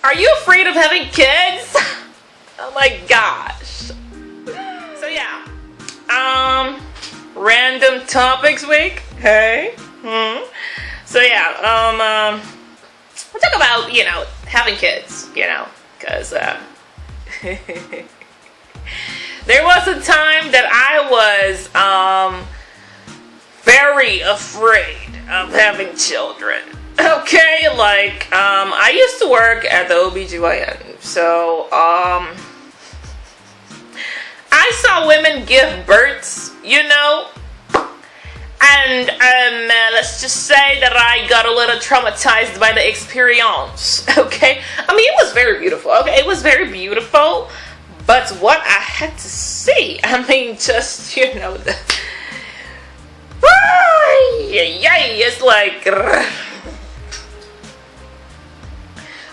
Are you afraid of having kids? Oh my gosh. So yeah. Random topics week. Hey. So yeah, we'll talk about, having kids, because there was a time that I was very afraid of having children. Okay, like I used to work at the OBGYN, so I saw women give births, and let's just say that I got a little traumatized by the experience. Okay, I mean, it was very beautiful. Okay, it was very beautiful, but what I had to see, I mean, just the it's like.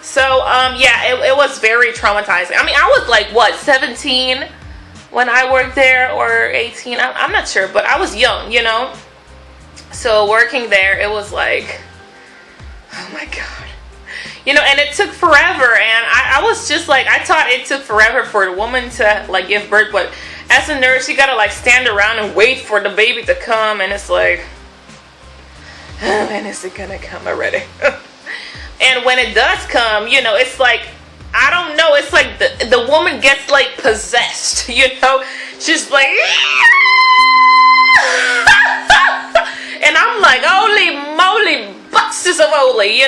So yeah, it was very traumatizing. I mean, I was like 17 when I worked there, or 18. I'm not sure, but I was young, So working there, it was like, oh my god, and it took forever. And I was just like, I thought it took forever for the woman to like give birth, but as a nurse, you gotta like stand around and wait for the baby to come, and it's like, oh, when is it gonna come already? And when it does come, it's like, I don't know, it's like the woman gets like possessed, she's like, and I'm like, holy moly, boxes of holy,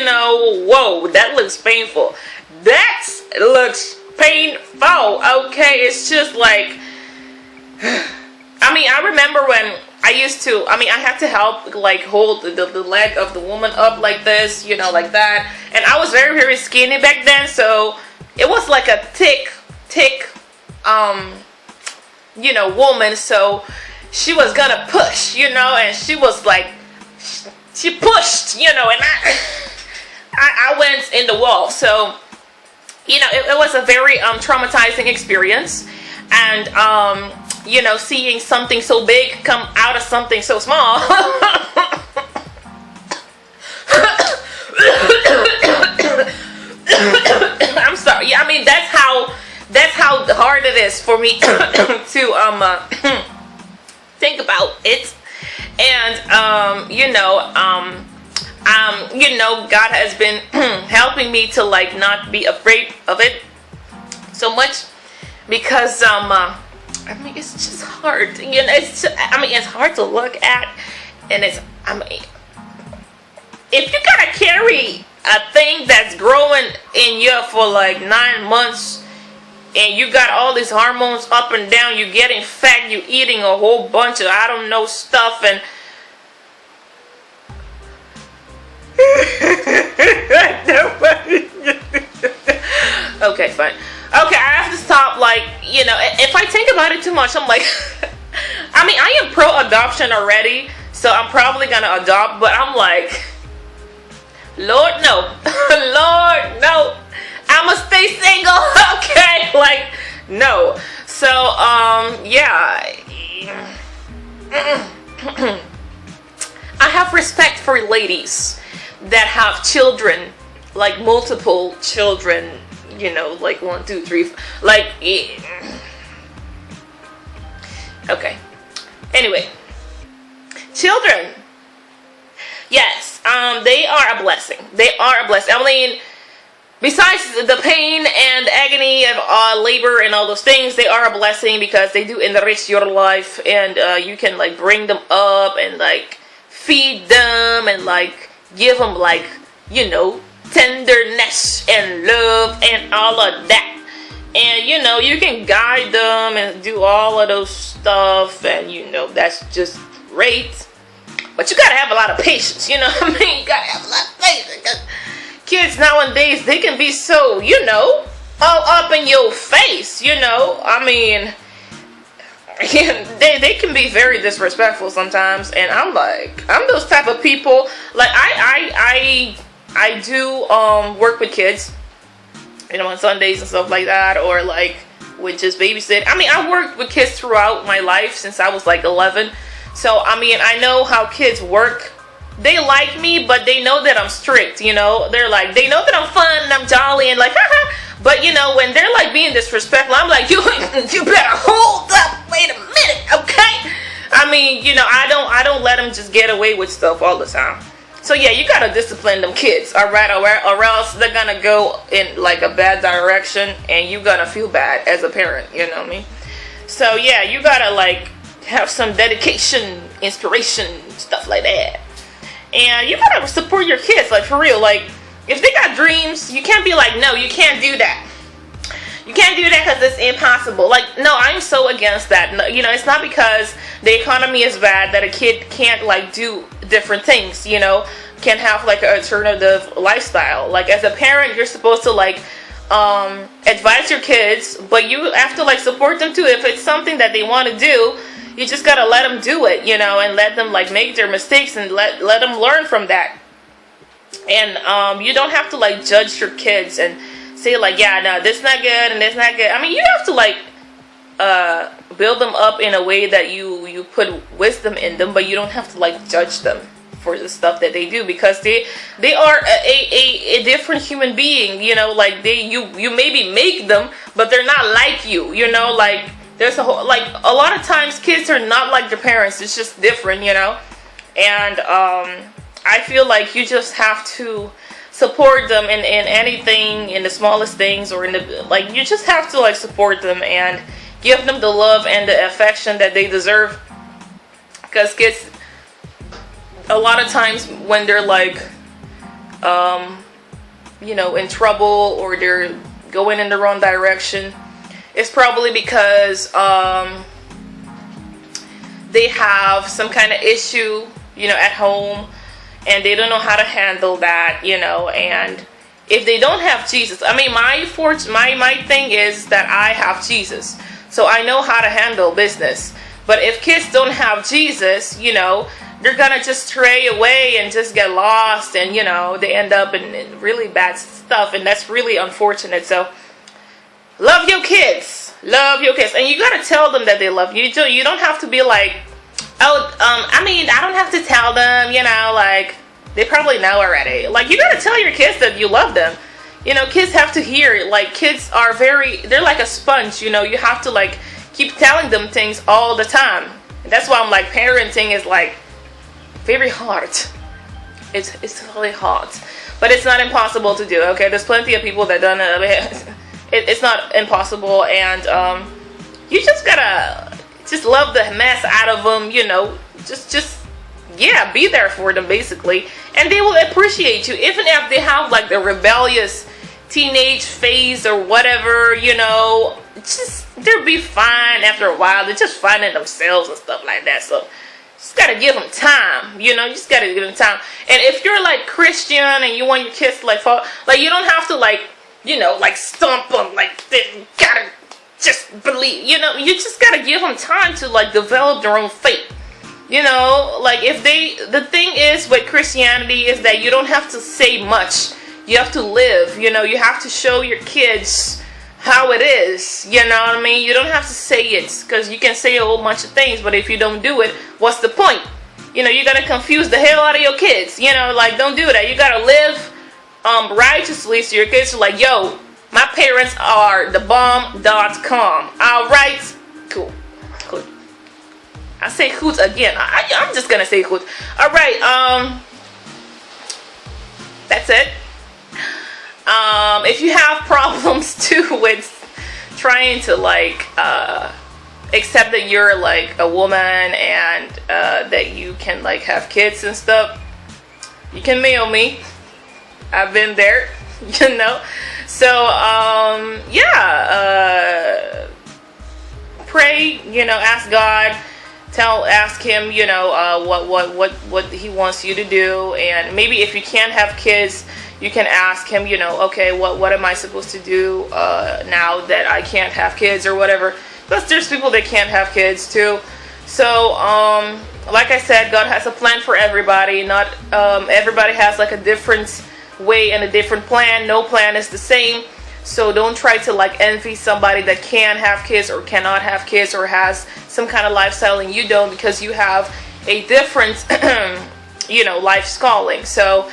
whoa, that looks painful. That looks painful, okay? It's just like, I mean, I remember when I had to help like hold the leg of the woman up like this, like that. And I was very, very skinny back then, so it was like a thick, woman. So she was gonna push, and she was like, she pushed, and I went in the wall. So, it was a very traumatizing experience. And seeing something so big come out of something so small. I'm sorry. Yeah, I mean, that's how hard it is for me to think about it. And God has been helping me to like not be afraid of it so much, because I mean, it's just hard. It's hard to look at, and if you gotta carry a thing that's growing in you for like 9 months, and you got all these hormones up and down, you getting fat, you eating a whole bunch of I don't know stuff, and okay, fine. Okay, I have to stop, like, if I think about it too much, I'm like, I mean, I am pro-adoption already, so I'm probably gonna adopt, but I'm like, Lord, no. Lord, no. I'ma stay single, okay? Like, no. So, yeah. I have respect for ladies that have children, like multiple children, like 1, 2, 3, like, okay. Anyway, children, yes, they are a blessing. They are a blessing. I mean, besides the pain and agony of labor and all those things, they are a blessing because they do enrich your life, and you can like bring them up and like feed them and like give them like, tenderness and love and all of that. And you can guide them and do all of those stuff, and that's just great. But you gotta have a lot of patience, what I mean? You gotta have a lot of patience. Kids nowadays, they can be so, all up in your face, I mean, they can be very disrespectful sometimes, and I'm those type of people. Like I do work with kids, on Sundays and stuff like that, or like with just babysit. I mean, I worked with kids throughout my life since I was like 11. So I mean, I know how kids work they like me, but they know that I'm strict, you know. They're like, they know that I'm fun and I'm jolly and like, haha. But you know, when they're like being disrespectful, I'm like, you better hold up, wait a minute, okay? I mean, you know, I don't let them just get away with stuff all the time. So yeah, you gotta discipline them kids, alright, or else they're gonna go in like a bad direction and you're gonna feel bad as a parent, you know what I mean? So yeah, you gotta like have some dedication, inspiration, stuff like that. And you gotta support your kids, like for real. Like, if they got dreams, you can't be like, no, you can't do that. You can't do that because it's impossible. Like, no, I'm so against that. No, you know, it's not because the economy is bad that a kid can't like do different things, you know, can have like an alternative lifestyle. Like, as a parent, you're supposed to like advise your kids, but you have to like support them too. If it's something that they want to do, you just gotta let them do it, you know, and let them like make their mistakes and let them learn from that. And you don't have to like judge your kids and say like, yeah, no, this not good and this not good. I mean, you have to like build them up in a way that you put wisdom in them, but you don't have to like judge them for the stuff that they do, because they are a different human being, you know. Like you maybe make them, but they're not like you know. Like, there's a whole, like, a lot of times kids are not like their parents. It's just different, you know. And I feel like you just have to support them in anything, in the smallest things, or in the, like, you just have to like support them and give them the love and the affection that they deserve. Because kids, a lot of times when they're like you know, in trouble or they're going in the wrong direction, it's probably because they have some kind of issue, you know, at home, and they don't know how to handle that, you know. And if they don't have Jesus, I mean, my thing is that I have Jesus, so I know how to handle business. But if kids don't have Jesus, you know, they're gonna just stray away and just get lost, and you know, they end up in really bad stuff, and that's really unfortunate. So love your kids, and you gotta tell them that they love you. You don't have to be like, oh, I mean, I don't have to tell them, you know, like, they probably know already. Like, you gotta tell your kids that you love them. You know, kids have to hear it. Like, kids are they're like a sponge, you know. You have to like keep telling them things all the time. And that's why I'm like, parenting is like very hard. It's really hard, but it's not impossible to do. Okay, there's plenty of people that done it. It's not impossible, and you just gotta just love the mess out of them, you know. Just yeah, be there for them basically, and they will appreciate you, even if they have like the rebellious teenage phase or whatever, you know. Just, they'll be fine after a while. They're just finding themselves and stuff like that. So just gotta give them time, you know. You just gotta give them time. And if you're like Christian and you want your kids to like fall, like, you don't have to like, you know, like stomp them like this. You gotta just believe, you know. You just gotta give them time to like develop their own faith, you know. Like, if the thing is with Christianity is that you don't have to say much. You have to live, you know. You have to show your kids how it is, you know what I mean. You don't have to say it, because you can say a whole bunch of things, but if you don't do it, what's the point? You know, you're gonna confuse the hell out of your kids, you know. Like, don't do that. You gotta live righteously, so your kids are like, yo, my parents are the bomb.com. All right, cool. I say hoots again. I'm just gonna say hoots. All right, that's it. If you have problems too with trying to like accept that you're like a woman and that you can like have kids and stuff, you can mail me. I've been there, you know. So yeah, pray, you know, ask God, ask him, you know, what he wants you to do. And maybe if you can't have kids, you can ask him, you know, okay, what am I supposed to do now that I can't have kids or whatever. Because there's people that can't have kids too. So like I said, God has a plan for everybody. Not everybody has like a different way and a different plan. No plan is the same. So don't try to like envy somebody that can have kids or cannot have kids or has some kind of lifestyle and you don't, because you have a different you know, life's calling. So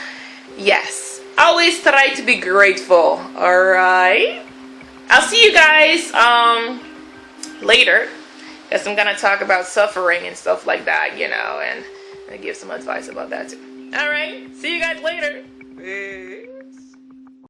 yes, always try to be grateful. All right, I'll see you guys later, because I'm gonna talk about suffering and stuff like that, you know, and give some advice about that too. All right, see you guys later.